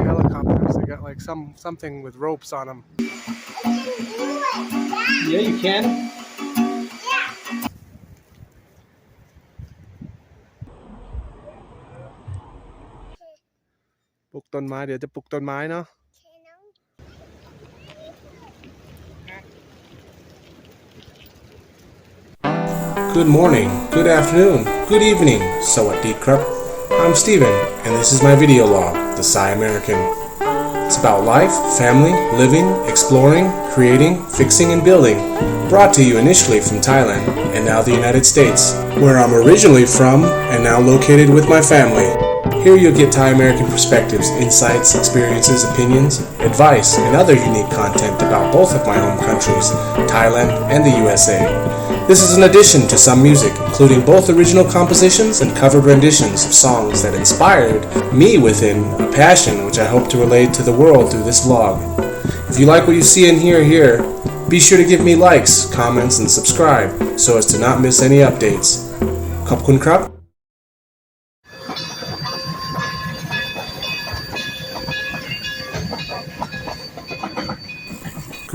helicopters. They got like something with ropes on them. Yeah, you can. Pลูกต้นไม้เดี๋ยวจะปลูกต้นไม้เนาะ Good morning, good afternoon, good evening, Sawadee Krap. I'm Steven, and this is my video log, the Siamerican. It's about life, family, living, exploring, creating, fixing, and building. Brought to you initially from Thailand, and now the United States, where I'm originally from, and now located with my family. Here you'll get Thai American perspectives, insights, experiences, opinions, advice, and other unique content about both of my home countries, Thailand and the USA. This is in addition to some music, including both original compositions and covered renditions of songs that inspired me within a passion which I hope to relate to the world through this vlog. If you like what you see and hear here, be sure to give me likes, comments, and subscribe so as to not miss any updates. Khop kun krap.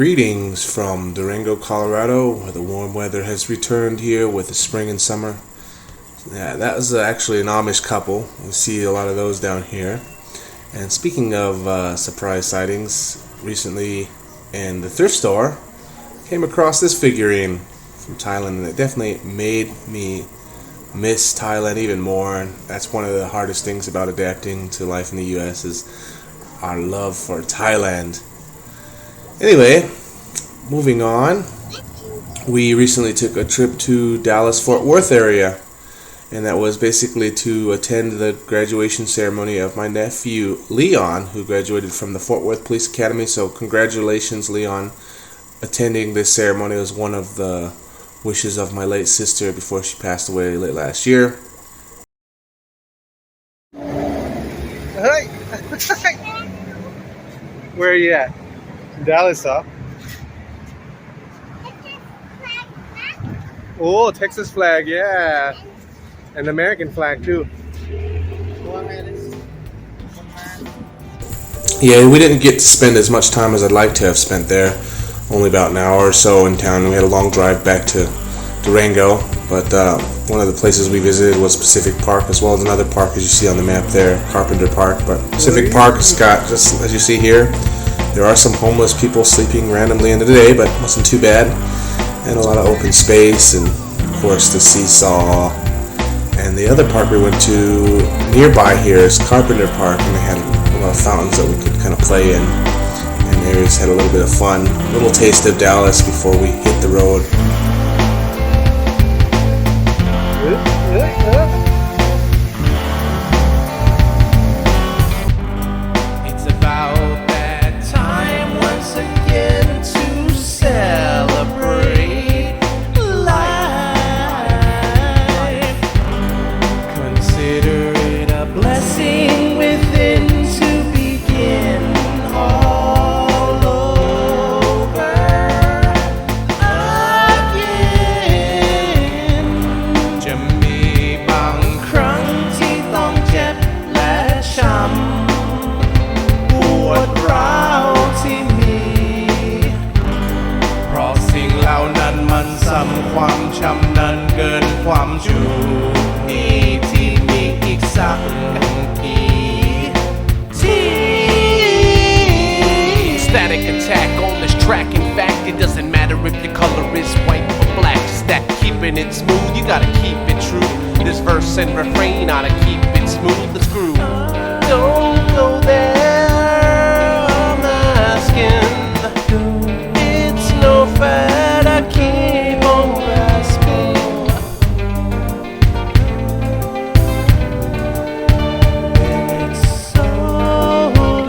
Greetings from Durango, Colorado, where the warm weather has returned here with the spring and summer. Yeah, that was actually an Amish couple. We see a lot of those down here. And speaking of surprise sightings, recently in the thrift store, came across this figurine from Thailand, and it definitely made me miss Thailand even more. And that's one of the hardest things about adapting to life in the U.S. is our love for Thailand. Anyway, moving on, we recently took a trip to Dallas-Fort Worth area, and that was basically to attend the graduation ceremony of my nephew Leon, who graduated from the Fort Worth Police Academy. So congratulations, Leon. Attending this ceremony was one of the wishes of my late sister before she passed away late last year. Hey! Where are you at? Dallas, huh? Oh, Texas flag, yeah. And American flag, too. Yeah, we didn't get to spend as much time as I'd like to have spent there. Only about an hour or so in town. We had a long drive back to Durango, but one of the places we visited was Pacific Park, as well as another park as you see on the map there, Carpenter Park. But Pacific Park has got, just as you see here, there are some homeless people sleeping randomly in the day, but it wasn't too bad. And a lot of open space, and of course the seesaw. And the other park we went to nearby here is Carpenter Park, and they had a lot of fountains that we could kind of play in. And Aries had a little bit of fun, a little taste of Dallas before we hit the road. Static attack on this track. In fact, it doesn't matter if your color is white or black. Just that keeping it smooth, you gotta keep it true. This verse and refrain oughta keep it smooth. Let's groove. Don't go there, I'm asking. It's no fair to keep on grasping. It's over.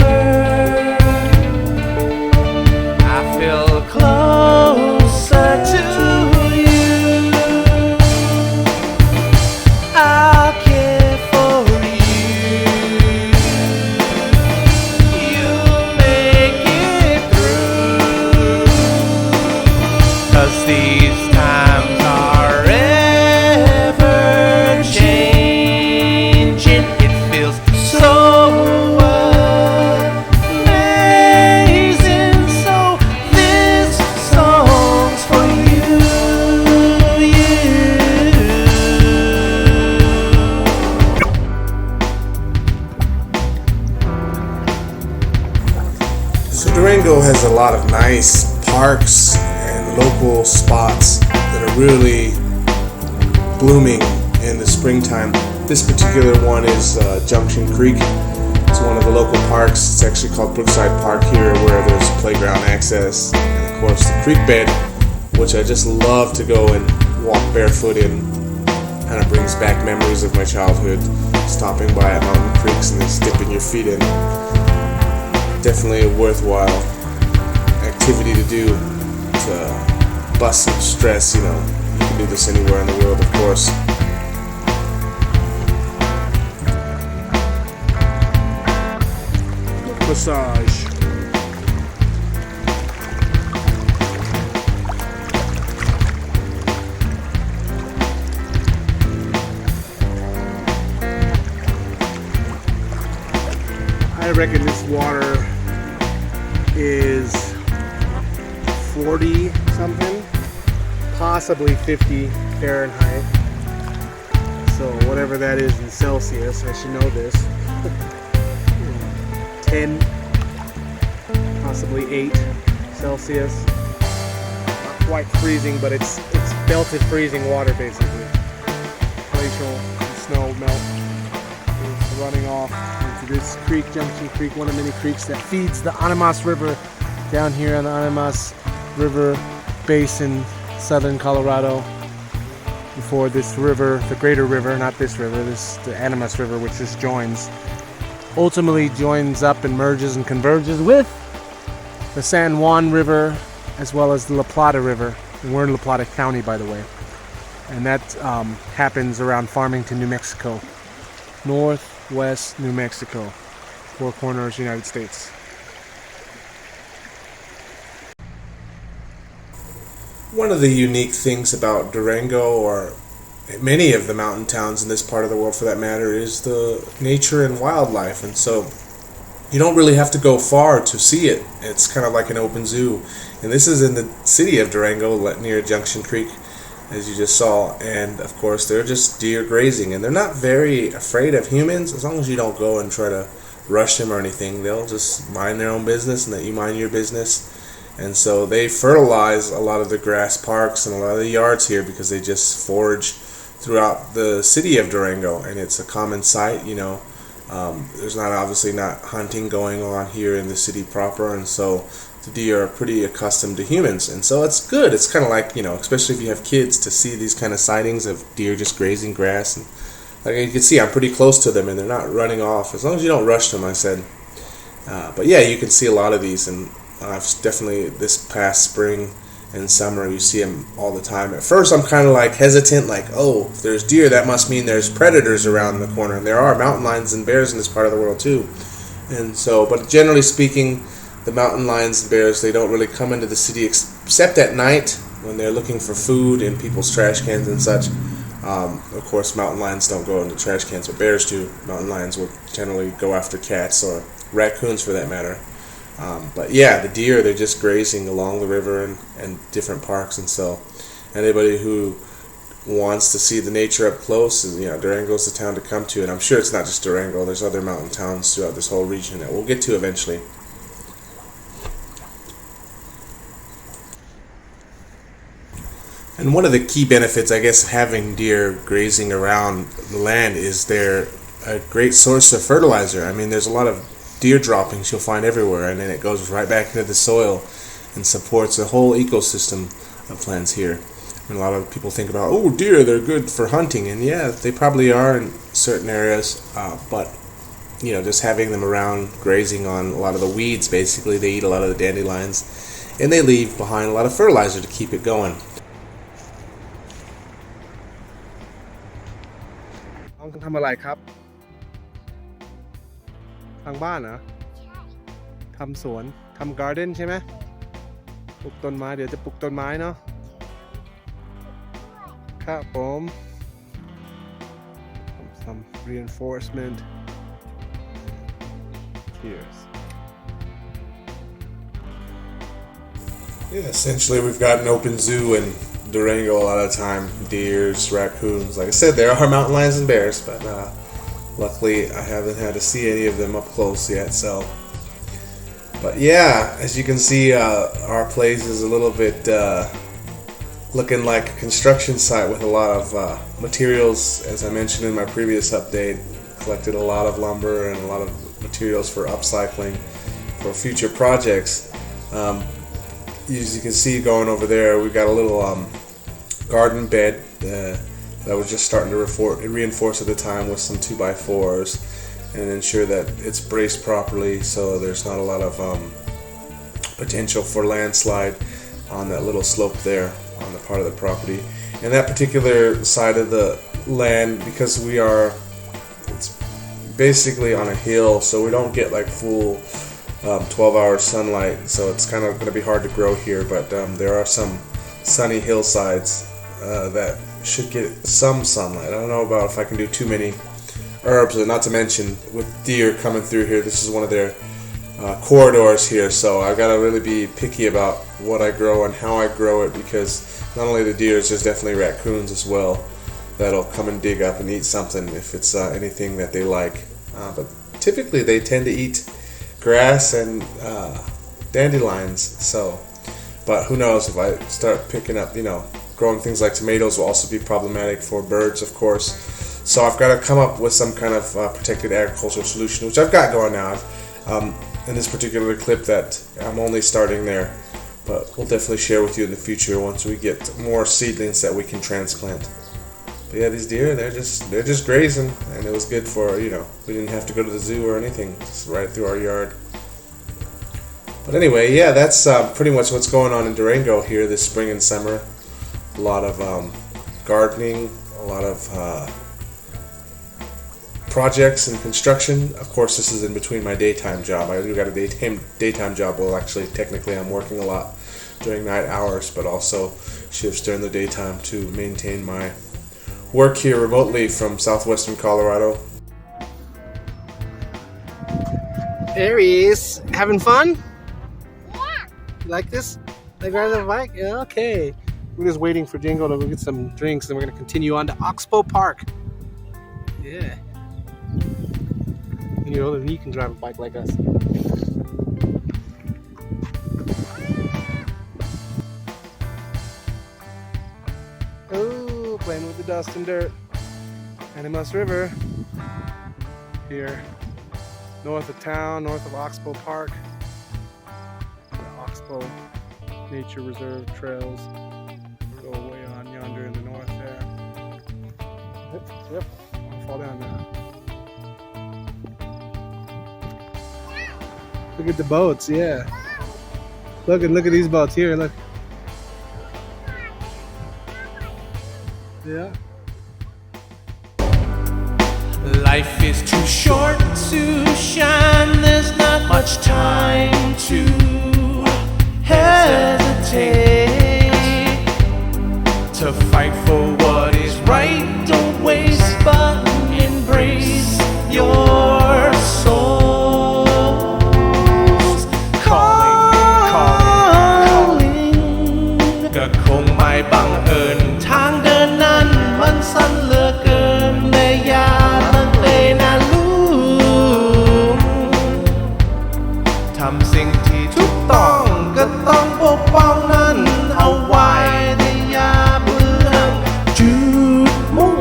I feel closer to you. I'll care for you. Durango has a lot of nice parks and local spots that are really blooming in the springtime. This particular one is Junction Creek. It's one of the local parks. It's actually called Brookside Park here, where there's playground access and of course the creek bed, which I just love to go and walk barefoot in. Kind of brings back memories of my childhood, stopping by at mountain creeks and just dipping your feet in. Definitely a worthwhile activity to do to bust some stress. You can do this anywhere in the world, of course. Massage. I reckon this water is 40 something, possibly 50 Fahrenheit. So whatever that is in Celsius, I should know this. 10, possibly 8 Celsius. Not quite freezing, but it's melted freezing water basically. Glacial snow melt is running off into this creek, Junction Creek, one of many creeks that feeds the Animas River down here on the Animas River basin, southern Colorado. Before this river, the greater river, not this river, the Animas River, which this joins, ultimately joins up and merges and converges with the San Juan River as well as the La Plata River. And we're in La Plata County, by the way. And that happens around Farmington, New Mexico. Northwest New Mexico. Four Corners, United States. One of the unique things about Durango, or many of the mountain towns in this part of the world for that matter, is the nature and wildlife. And so you don't really have to go far to see it. It's kind of like an open zoo. And this is in the city of Durango near Junction Creek, as you just saw. And of course they're just deer grazing, and they're not very afraid of humans as long as you don't go and try to rush them or anything. They'll just mind their own business and that you mind your business. And so they fertilize a lot of the grass parks and a lot of the yards here because they just forage throughout the city of Durango, and it's a common sight. There's obviously not hunting going on here in the city proper, and so the deer are pretty accustomed to humans, and so it's good. It's kind of like, especially if you have kids, to see these kind of sightings of deer just grazing grass. And like you can see, I'm pretty close to them and they're not running off, as long as you don't rush them, I said. But yeah, you can see a lot of these, and I've definitely, this past spring and summer, you see them all the time. At first I'm kind of like hesitant, like, oh, if there's deer, that must mean there's predators around the corner. And there are mountain lions and bears in this part of the world too. And so, but generally speaking, the mountain lions and bears, they don't really come into the city except at night when they're looking for food in people's trash cans and such. Of course, mountain lions don't go into trash cans, but bears do. Mountain lions will generally go after cats or raccoons for that matter. But yeah, the deer, they're just grazing along the river and different parks. And so anybody who wants to see the nature up close, Durango's the town to come to. And I'm sure it's not just Durango. There's other mountain towns throughout this whole region that we'll get to eventually. And one of the key benefits, I guess, having deer grazing around the land is they're a great source of fertilizer. I mean, there's a lot of deer droppings you'll find everywhere, and then it goes right back into the soil and supports a whole ecosystem of plants here. And a lot of people think about, oh, deer, they're good for hunting, and yeah, they probably are in certain areas, but just having them around grazing on a lot of the weeds, basically, they eat a lot of the dandelions, and they leave behind a lot of fertilizer to keep it going. ทำอะไรครับทางบ้านเหรอทำสวนทำการ์เด้นใช่ไหมปลูกต้นไม้เดี๋ยวจะปลูกต้นไม้เนาะครับผม some reinforcement cheers. Yeah, essentially we've got an open zoo in Durango a lot of the time. Deers, raccoons. Like I said, there are mountain lions and bears, but luckily I haven't had to see any of them up close yet. So But yeah, as you can see, our place is a little bit looking like a construction site with a lot of materials. As I mentioned in my previous update, collected a lot of lumber and a lot of materials for upcycling for future projects. As you can see going over there, we got a little garden bed that was just starting to reinforce at the time with some 2x4s and ensure that it's braced properly so there's not a lot of potential for landslide on that little slope there on the part of the property. And that particular side of the land, because it's basically on a hill, so we don't get like full 12-hour sunlight, so it's kind of going to be hard to grow here, but there are some sunny hillsides that should get some sunlight. I don't know about if I can do too many herbs, and not to mention with deer coming through here, this is one of their corridors here, so I've got to really be picky about what I grow and how I grow it, because not only the deers, there's definitely raccoons as well that'll come and dig up and eat something if it's anything that they like. But typically they tend to eat grass and dandelions, so, but who knows, if I start picking up, growing things like tomatoes will also be problematic for birds, of course. So I've got to come up with some kind of protected agricultural solution, which I've got going now. In this particular clip that I'm only starting there, but we'll definitely share with you in the future once we get more seedlings that we can transplant. But yeah, these deer, they're just grazing, and it was good for, we didn't have to go to the zoo or anything, just right through our yard. But anyway, yeah, that's pretty much what's going on in Durango here this spring and summer. A lot of gardening, a lot of projects and construction. Of course, this is in between my daytime job. I do got a daytime job. Well, actually, technically, I'm working a lot during night hours, but also shifts during the daytime to maintain my work here remotely from southwestern Colorado. Aries, having fun? Yeah. You like this? Like riding the bike? Yeah, okay. We're just waiting for Jingo to go get some drinks, and we're going to continue on to Oxbow Park. Yeah. Then you can drive a bike like us. Oh, playing with the dust and dirt. Animas River. Here. North of town, north of Oxbow Park. The Oxbow Nature Reserve trails go way on yonder in the north there. Yep. I'll fall down now. Look at the boats, yeah. Look at these boats here, look. Yeah. Life is too short to shine, there's not much time to hesitate. To fight for what is right, don't waste, but embrace your soul's calling. ก็คงไม่บังเอิญทางเดินนั้นมันสั้นเหลือเกินแต่อย่าลังเลนะลูกทำสิ่งที่ถูกต้องก็ต้องปกป้องนั้นเอาไว้แต่อย่าเบื่อจุดมุ่ง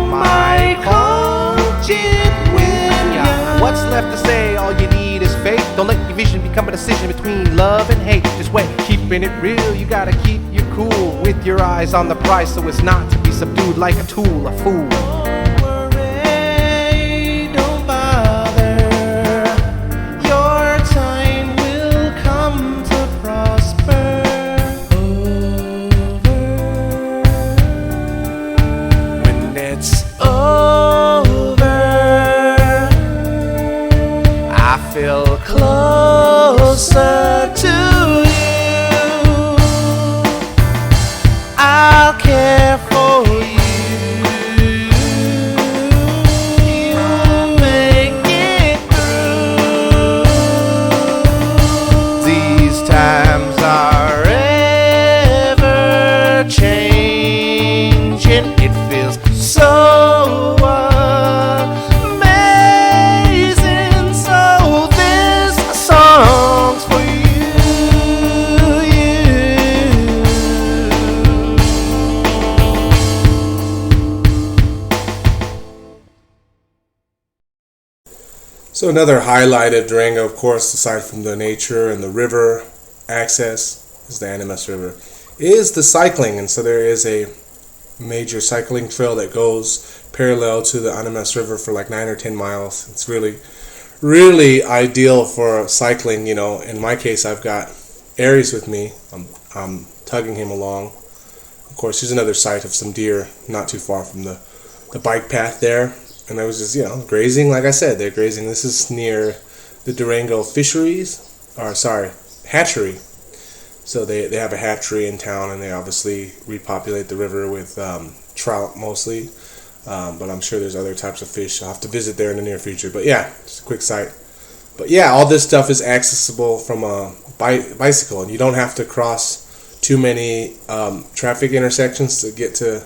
หมายของจิตวิญญาณ What's left to say? All you need is faith. Don't let your vision become a decision between love and hate. Just wait, keeping it real. You gotta keep your cool with your eyes on the prize, so it's not to be subdued like a tool, a fool. Don't worry, don't bother. Your time will come to prosper. When it's over, I feel closer to you. I'll care for you. You'll make it through. These times are ever changing. It feels so amazing. So this song So another highlight of Durango, of course, aside from the nature and the river access, is the Animas River, is the cycling. And so there is a major cycling trail that goes parallel to the Animas River for like 9 or 10 miles. It's really ideal for cycling. You know, in my case, I've got Aries with me. I'm tugging him along. Of course, here's another site of some deer not too far from the bike path there. And I was just, grazing. Like I said, they're grazing. This is near the Durango hatchery. So they have a hatchery in town, and they obviously repopulate the river with trout mostly. But I'm sure there's other types of fish. I'll have to visit there in the near future. But yeah, just a quick site. But yeah, all this stuff is accessible from a bicycle, and you don't have to cross too many traffic intersections to get to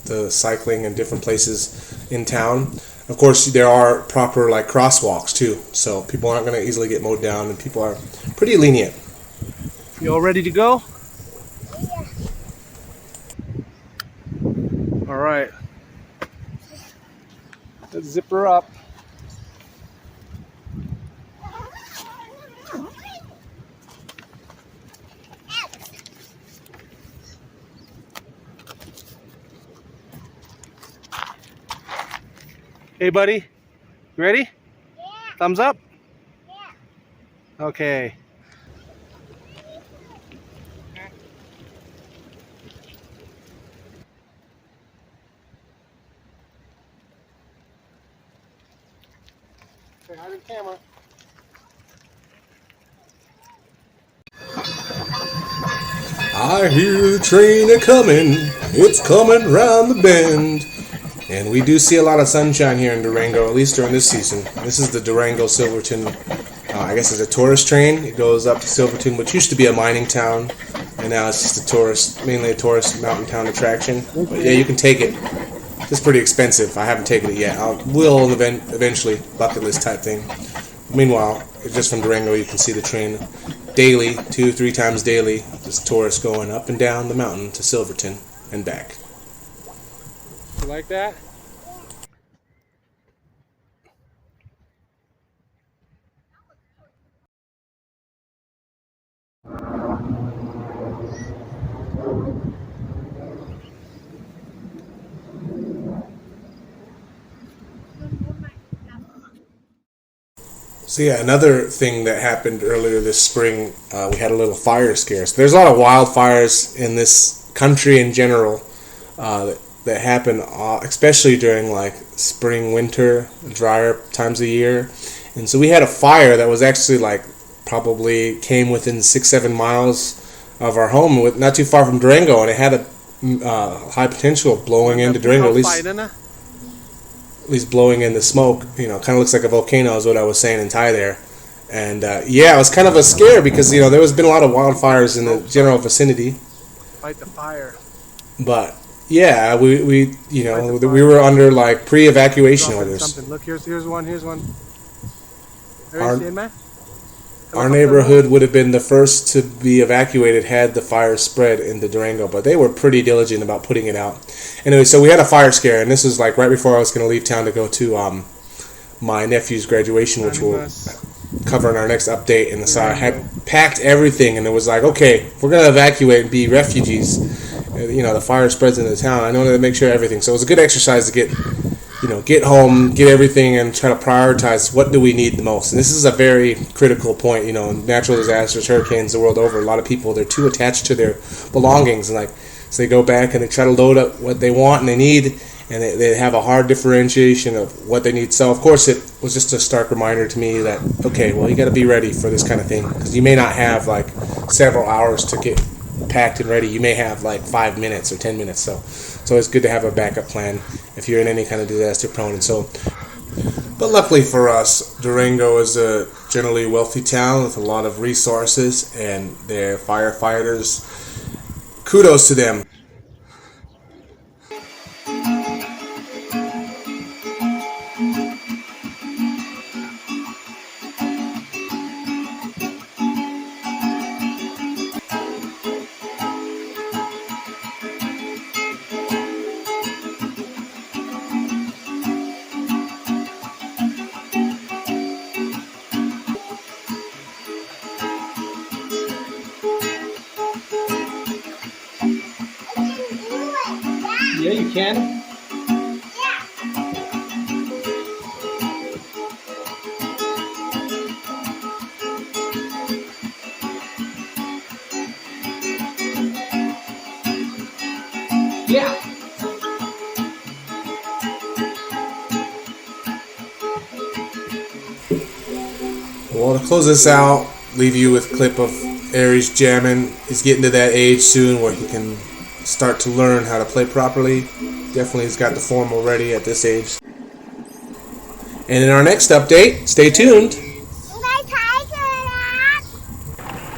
the cycling in different places in town. Of course, there are proper like crosswalks too, so people aren't going to easily get mowed down, and people are pretty lenient. You all ready to go? Yeah. All right. Let's zip her up. Hey, buddy. You ready? Yeah. Thumbs up? Yeah. Okay. Say hi to the camera. I hear the train a-comin', it's coming round the bend. And we do see a lot of sunshine here in Durango, at least during this season. This is the Durango Silverton, I guess it's a tourist train. It goes up to Silverton, which used to be a mining town, and now it's just mainly a tourist mountain town attraction. But yeah, you can take it. It's pretty expensive. I haven't taken it yet. I will eventually, bucket list type thing. Meanwhile, just from Durango, you can see the train daily, 2-3 times daily. Just tourists going up and down the mountain to Silverton and back. You like that? So yeah, another thing that happened earlier this spring, we had a little fire scare. So there's a lot of wildfires in this country in general that happen, especially during like spring, winter, drier times of year. And so we had a fire that was actually like probably came within 6-7 miles of our home, not too far from Durango, and it had a high potential of blowing into Durango, at least blowing in the smoke. Kind of looks like a volcano is what I was saying in Thai there. And yeah, it was kind of a scare because there has been a lot of wildfires in the general vicinity. Fight the fire. But yeah, we were under like pre-evacuation orders. Something. Look, here's one. Our neighborhood would have been the first to be evacuated had the fire spread into Durango, but they were pretty diligent about putting it out. Anyway, so we had a fire scare, and this was like right before I was going to leave town to go to my nephew's graduation, which we'll cover in our next update. And so I had packed everything, and it was like, okay, if we're going to evacuate and be refugees, the fire spreads into town, I wanted to make sure everything. So it was a good exercise to get home, get everything, and try to prioritize what do we need the most. And this is a very critical point. Natural disasters, hurricanes, the world over. A lot of people, they're too attached to their belongings, and so they go back and they try to load up what they want and they need, and they have a hard differentiation of what they need. So of course it was just a stark reminder to me that, okay, well, you got to be ready for this kind of thing, because you may not have like several hours to get packed and ready. You may have like 5 minutes or 10 minutes. So it's good to have a backup plan if you're in any kind of disaster prone. And so, but luckily for us, Durango is a generally wealthy town with a lot of resources, and their firefighters, kudos to them. Yeah, you can. Yeah. Well, to close this out, leave you with a clip of Aries jamming. He's getting to that age soon where he can start to learn how to play properly. Definitely he's got the form already at this age. And in our next update, stay tuned.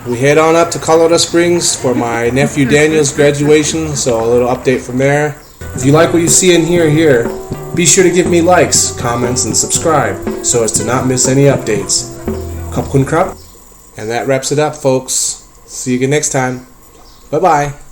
We head on up to Colorado Springs for my nephew Daniel's graduation, so a little update from there. If you like what you see and hear here, be sure to give me likes, comments, and subscribe so as to not miss any updates. Khop khun krap. And that wraps it up, folks. See you again next time. Bye-bye.